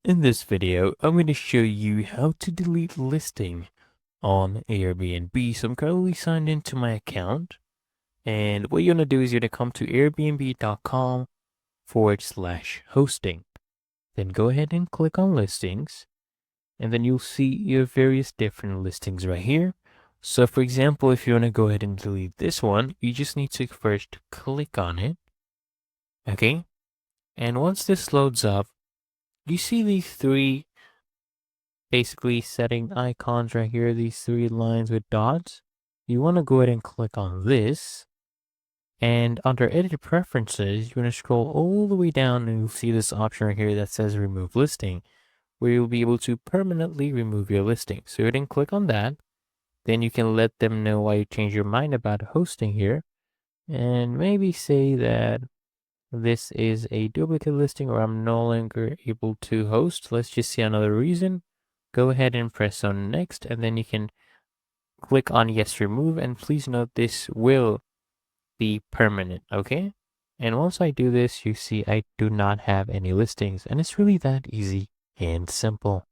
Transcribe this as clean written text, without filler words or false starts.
In this video, I'm going to show you how to delete listing on Airbnb. So I'm currently signed into my account. And what you're going to do is you're going to come to airbnb.com/hosting. Then go ahead and click on listings. And then you'll see your various different listings right here. So for example, if you want to go ahead and delete this one, you just need to first click on it. Okay. And once this loads up, you see these three basically setting icons right here, these three lines with dots. You want to go ahead and click on this. And under edit preferences, you're going to scroll all the way down and you'll see this option right here that says remove listing, where you'll be able to permanently remove your listing. So you can click on that. Then you can let them know why you changed your mind about hosting here. And maybe say that this is a duplicate listing or I'm no longer able to host. Let's just see another reason. Go ahead and press on next, and then you can click on yes remove, and please note this will be permanent. Okay, and once I do this, you see I do not have any listings, and it's really that easy and simple.